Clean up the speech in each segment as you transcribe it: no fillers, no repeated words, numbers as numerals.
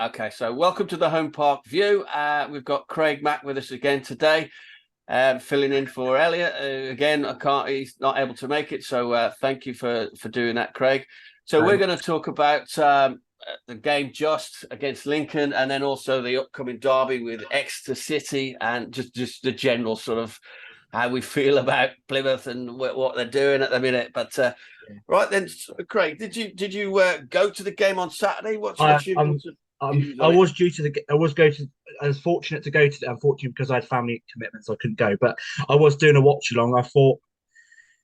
Okay, so welcome to the Home Park View. We've got Craig Mack with us again today, filling in for Elliot. Again, he's not able to make it, so thank you for doing that, Craig. So we're going to talk about the game just against Lincoln, and then also the upcoming derby with Exeter City, and just the general sort of how we feel about Plymouth and what they're doing at the minute. But right then, Craig, did you go to the game on Saturday? I was due to I was going to. I was fortunate to go to. Unfortunately, because I had family commitments, I couldn't go. But I was doing a watch along. I thought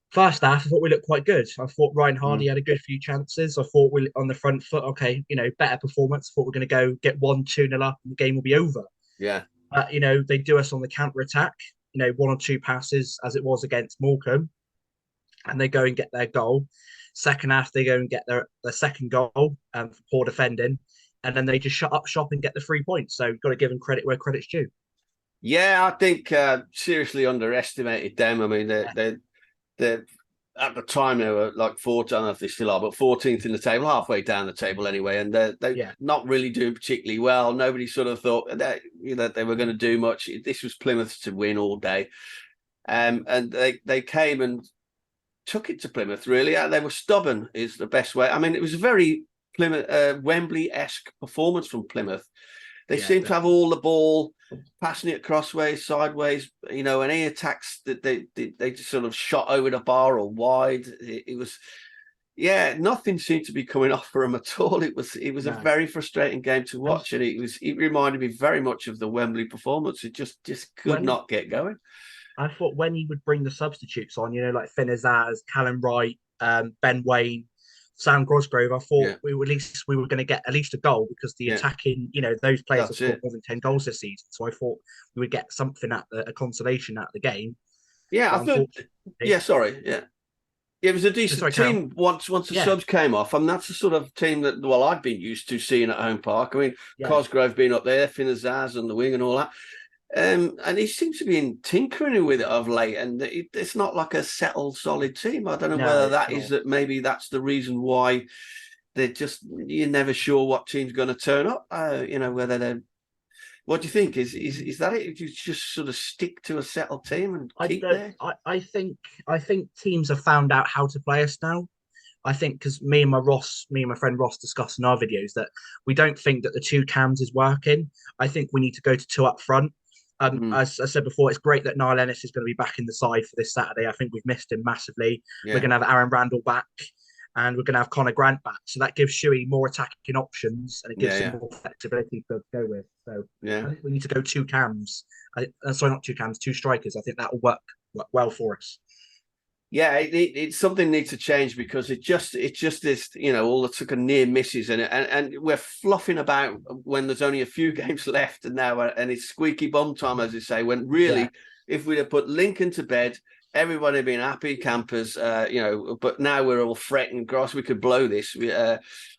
first half, I thought we looked quite good. I thought Ryan Hardy had a good few chances. I thought we on the front foot. Okay, better performance. I thought we're going to go get 1-2-0 up, and the game will be over. Yeah. But they do us on the counter attack. One or two passes as it was against Morecambe, and they go and get their goal. Second half, they go and get their second goal for poor defending, and then they just shut up shop and get the 3 points. So you've got to give them credit where credit's due. Yeah, I think seriously underestimated them. I mean, they're at the time they were like 14th, I don't know if they still are, but 14th in the table, halfway down the table anyway, and they're not really doing particularly well. Nobody sort of thought that they were going to do much. This was Plymouth to win all day, and they came and took it to Plymouth. Really, they were stubborn. Is the best way. I mean, it was a very Plymouth Wembley-esque performance from Plymouth. They seem to have all the ball, passing it crossways, sideways, and any attacks that they just sort of shot over the bar or wide. It was, nothing seemed to be coming off for them at all. It was a very frustrating game to watch, and it reminded me very much of the Wembley performance. It just could not get going. I thought when he would bring the substitutes on, like Finn Azaz, Callum Wright, Ben Waine, Sam Grosgrove, I thought we were going to get at least a goal because the attacking, those players have scored more than 10 goals this season. So I thought we would get something a consolation out of the game. Yeah, I thought. Yeah, sorry. Yeah. It was a decent team once the subs came off. And that's the sort of team that, I've been used to seeing at Home Park. I mean, Cosgrove being up there, Finn Azaz on the wing and all that. And he seems to be tinkering with it of late, and it's not like a settled, solid team. I don't know whether that is that maybe that's the reason why you're never sure what team's going to turn up. Whether they're. What do you think? Is that it? Do you just sort of stick to a settled team and keep there? I think teams have found out how to play us now. I think because me and my friend Ross discussed in our videos that we don't think that the two cams is working. I think we need to go to two up front. As I said before, it's great that Niall Ennis is going to be back in the side for this Saturday. I think we've missed him massively. Yeah. We're going to have Aaron Randall back, and we're going to have Connor Grant back. So that gives Shuey more attacking options, and it gives him more flexibility to go with. So I think we need to go two cams. Sorry, not two cams, two strikers. I think that will work well for us. Yeah, it's something needs to change because it just is, all the took a near misses and we're fluffing about when there's only a few games left and it's squeaky bum time, as they say, when really if we'd have put Lincoln to bed, everybody had been happy campers, but now we're all fretting grass, we could blow this.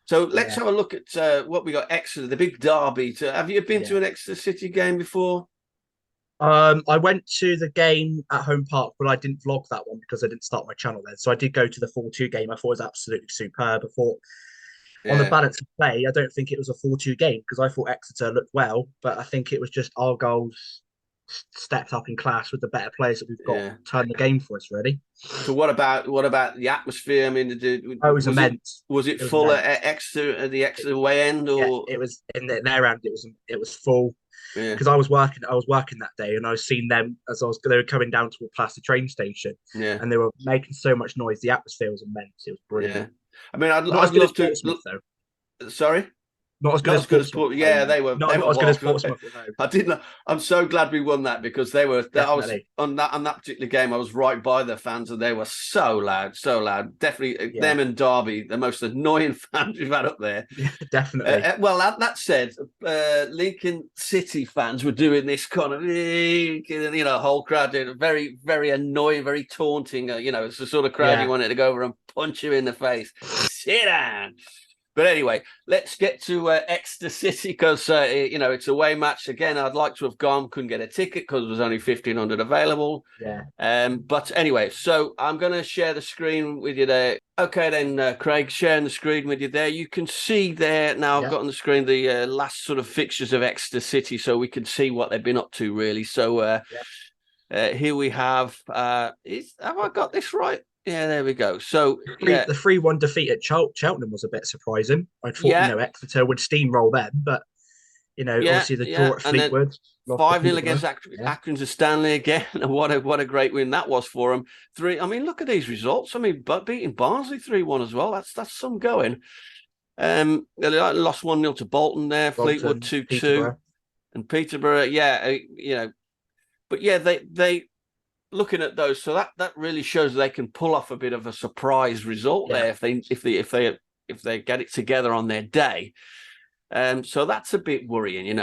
So let's have a look at what we got. Exeter, the big derby. Have you been to an Exeter City game before? I went to the game at Home Park, but I didn't vlog that one because I didn't start my channel then. So I did go to the 4-2 game. I thought it was absolutely superb. I thought on the balance of play, I don't think it was a 4-2 game because I thought Exeter looked well, but I think it was just Argyle's stepped up in class with the better players that we've got to turn the game for us, really. So what about the atmosphere? I mean, it was immense. Was it full at Exeter at the Exeter way end, or it was in their end? It was full. Because I was working that day, and I was seeing them they were coming down to a Plaster train station, and they were making so much noise. The atmosphere was immense. It was brilliant. Yeah. I mean, I'd love to. Though. Sorry. Not as good as Portsmouth. Yeah, they were. Not as good as Portsmouth. I didn't. I'm so glad we won that because they were. I was on that particular game. I was right by the fans, and they were so loud. Definitely them and Derby, the most annoying fans we've had up there. Yeah, definitely. Well, that said, Lincoln City fans were doing this kind of, whole crowd doing very, very annoying, very taunting. It's the sort of crowd you wanted to go over and punch you in the face. Sit down. But anyway, let's get to Exeter City because it's a away match again. I'd like to have gone, couldn't get a ticket because there was only 1,500 available. Yeah. But anyway, so I'm going to share the screen with you there. Okay, then, Craig, sharing the screen with you there. You can see there now. I've got on the screen the last sort of fixtures of Exeter City, so we can see what they've been up to really. So here we have. Have I got this right? Yeah, there we go. So The 3-1 defeat at Cheltenham was a bit surprising. I thought Exeter would steamroll them, but obviously the draw at Fleetwood, 5-0 against Accrington Stanley again. What a great win that was for them. I mean, look at these results. I mean, beating Barnsley 3-1 as well. That's some going. They lost 1-0 to Bolton there. Fleetwood 2-2, and Peterborough. But they looking at those, so that really shows they can pull off a bit of a surprise result there if they get it together on their day. So that's a bit worrying,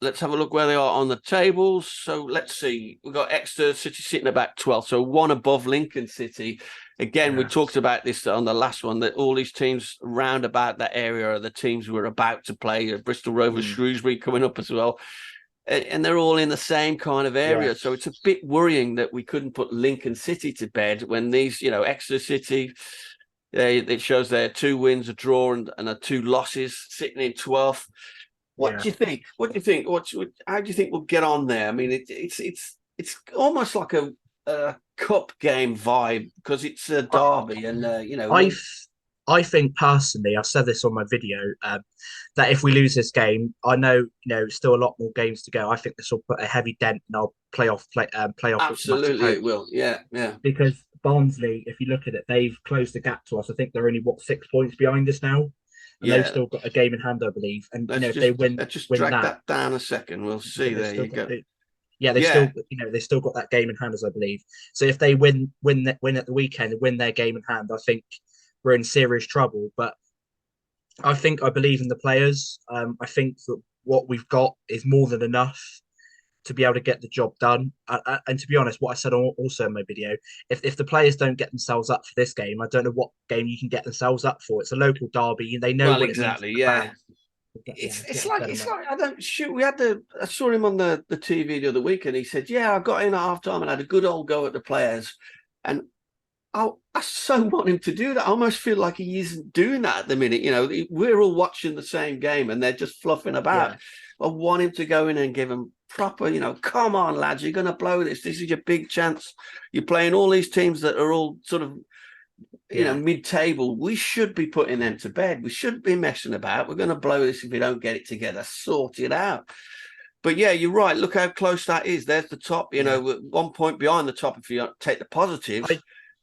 Let's have a look where they are on the tables. So let's see. We've got Exeter City sitting about 12th, so one above Lincoln City. Again, we talked about this on the last one, that all these teams round about that area are the teams we're about to play. Bristol Rovers, Shrewsbury coming up as well. And they're all in the same kind of area. So it's a bit worrying that we couldn't put Lincoln City to bed when these, Exeter City, it shows there 2 wins, a draw, and 2 losses, sitting in 12th. What do you think? How do you think we'll get on there? I mean, it's almost like a cup game vibe because it's a derby, and I think personally, I've said this on my video, that if we lose this game, I know still a lot more games to go. I think this will put a heavy dent in our playoff. Absolutely, it will. Yeah. Because Barnsley, if you look at it, they've closed the gap to us. I think they're only 6 points behind us now, and they've still got a game in hand, I believe. And if they win, let's just drag that down a second. We'll see. There you go. They still got that game in hand, as I believe. So if they win at the weekend and win their game in hand, I think we're in serious trouble. But I believe in the players. I think that what we've got is more than enough to be able to get the job done. And to be honest, what I said also in my video, if the players don't get themselves up for this game, I don't know what game you can get themselves up for. It's a local derby, and they know what exactly. It means. It's like I don't shoot. I saw him on the TV the other week, and he said, I got in at half time and had a good old go at the players. And I so want him to do that. I almost feel like he isn't doing that at the minute. We're all watching the same game and they're just fluffing about. I want him to go in and give them proper, come on, lads, you're going to blow this. This is your big chance. You're playing all these teams that are all sort of, mid-table. We should be putting them to bed. We shouldn't be messing about. We're going to blow this if we don't get it together. Sort it out. But you're right. Look how close that is. There's the top, 1 point behind the top if you take the positives.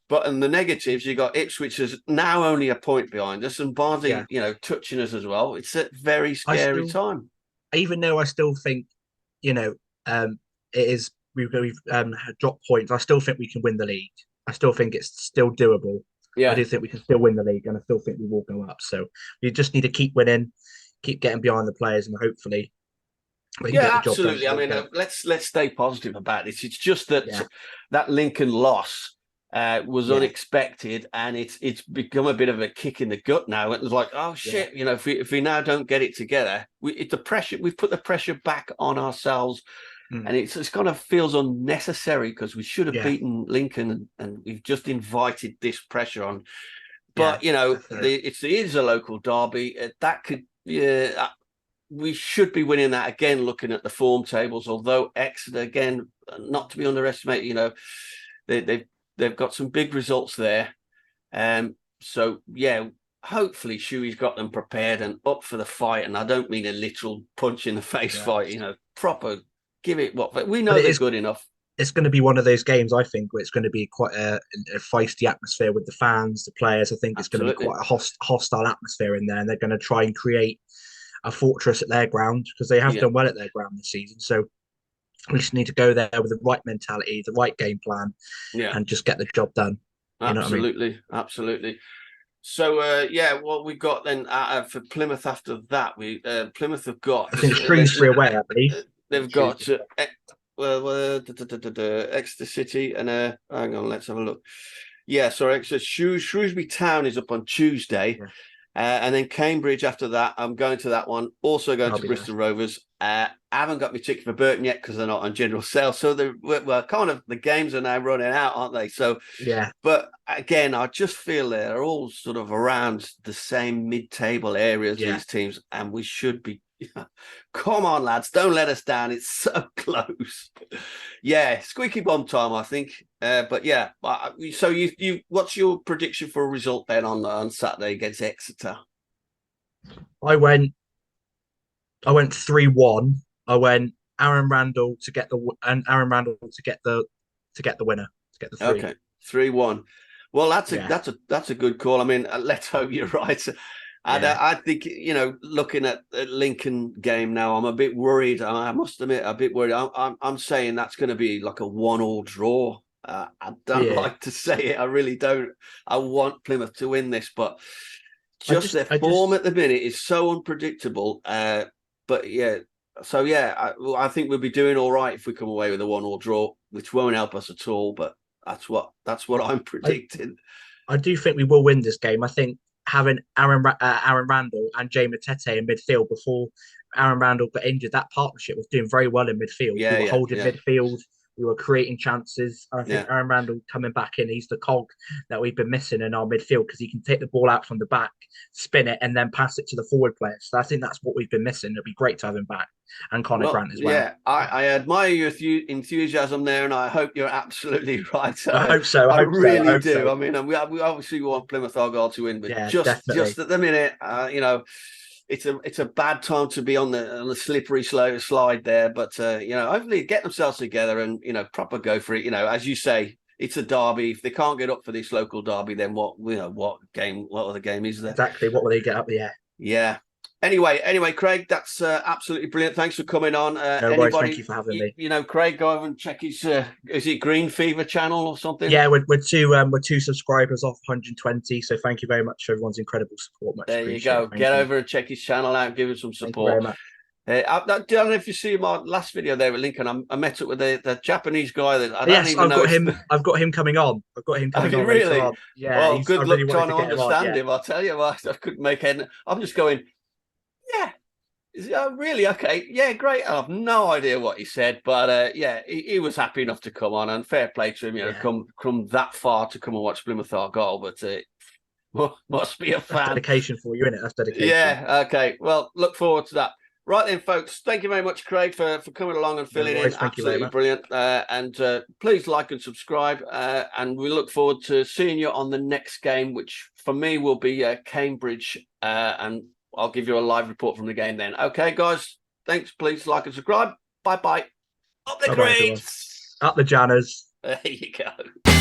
But in the negatives, you got Ipswich is now only a point behind us, and Barnsley, touching us as well. It's a very scary time. Even though I still think, it is we've dropped points. I still think we can win the league. I still think it's still doable. I do think we can still win the league, and I still think we will go up. So we just need to keep winning, keep getting behind the players, and hopefully we can get the job done. Absolutely. I mean, let's stay positive about this. It's just that that Lincoln loss was unexpected, and it's become a bit of a kick in the gut now. It was like, oh shit, if we now don't get it together, we've put the pressure back on ourselves, and it's kind of feels unnecessary because we should have beaten Lincoln, and we've just invited this pressure on. But it is a local derby that could we should be winning that again. Looking at the form tables, although Exeter again not to be underestimated, they've got some big results there. So hopefully Shuey's got them prepared and up for the fight. And I don't mean a literal punch in the face fight, proper give it what we know they're good enough. It's going to be one of those games, I think, where it's going to be quite a feisty atmosphere with the fans, the players. I think it's going to be quite a hostile atmosphere in there, and they're going to try and create a fortress at their ground because they have done well at their ground this season. So we just need to go there with the right mentality, the right game plan, and just get the job done. Absolutely. So, what we got then for Plymouth after that, Plymouth have got... I think Shrewsbury away, I believe. They've got Exeter City and, hang on, let's have a look. Exeter. Shrewsbury Town is up on Tuesday. And then Cambridge after that. I'm going to that one. Also going I'll to be Bristol there. Rovers. I haven't got my ticket for Burton yet because they're not on general sale. So well, kind of the games are now running out, aren't they? So, Yeah, but again, I just feel they're all sort of around the same mid-table areas, yeah. these teams, and we should be. Come on, lads, don't let us down. It's so close. Yeah, squeaky bomb time, I think. But yeah, so what's your prediction for a result then on Saturday against Exeter? I went I went 3-1. I went Aaron Randall to get Aaron Randall to get the winner, to get the three. Okay, 3-1. Well, Yeah, that's a good call. I mean, let's hope you're right. And yeah. I think, looking at the Lincoln game now, I'm a bit worried. I must admit, a bit worried. I'm saying that's going to be like a 1-1 draw. I don't Yeah. like to say it. I really don't. I want Plymouth to win this, but just their I form just at the minute is so unpredictable. But yeah, so yeah, I think we'll be doing all right if we come away with a 1-1 draw, which won't help us at all. But that's what I'm I, predicting. I do think we will win this game. I think having Aaron Randall and Jay Matete in midfield before Aaron Randall got injured, that partnership was doing very well in midfield. We Yeah, were yeah, holding yeah, midfield. We were creating chances. I think yeah. Aaron Randall coming back in, he's the cog that we've been missing in our midfield because he can take the ball out from the back, spin it, and then pass it to the forward players. So I think that's what we've been missing. It'd be great to have him back and Connor Well, Grant as well. yeah, I admire your enthusiasm there, and I hope you're absolutely right. I hope so. I I hope so. I really hope do. so. I mean, we obviously want Plymouth Argyle to win, but Yeah, just definitely. at the minute, it's a bad time to be on the slippery slow slide there. But hopefully get themselves together and proper go for it. As you say, it's a derby. If they can't get up for this local derby, then what other game is there? Exactly. What will they get up the air? Yeah. Anyway, Craig, that's absolutely brilliant. Thanks for coming on. No worries. Thank you Anybody, for having me. Craig, go over and check his. Is it Green Fever channel or something? Yeah, we're two subscribers off 120. So thank you very much for everyone's incredible support. Much There you appreciated. go. Thank Get you. over and check his channel out. Give him some Thank you very support. much. I don't know if you see my last video there with Lincoln. I met up with the Japanese guy that I don't Yes, even know. I've got him coming on. I've got him Have coming you on later really? on. Yeah, Oh, I good really luck wanted trying to to get him on. understand Yeah. him. I'll tell you what, I couldn't make head. I'm just going. Yeah. Really? Okay. Yeah, great. I have no idea what he said, but yeah, he was happy enough to come on, and fair play to him. Yeah. Come that far to come and watch Plymouth Argyle, but must be a That's fan. dedication for you, isn't it? That's dedication. Yeah. Okay. Well, look forward to that. Right then, folks. Thank you very much, Craig, for coming along and No filling in. worries. Thank you very Absolutely much. brilliant. And please like and subscribe. And we look forward to seeing you on the next game, which for me will be Cambridge. And I'll give you a live report from the game then. Okay, guys. Thanks. Please like and subscribe. Bye bye. Up the Bye bye, everyone. creeps. Up the Janners. There you go.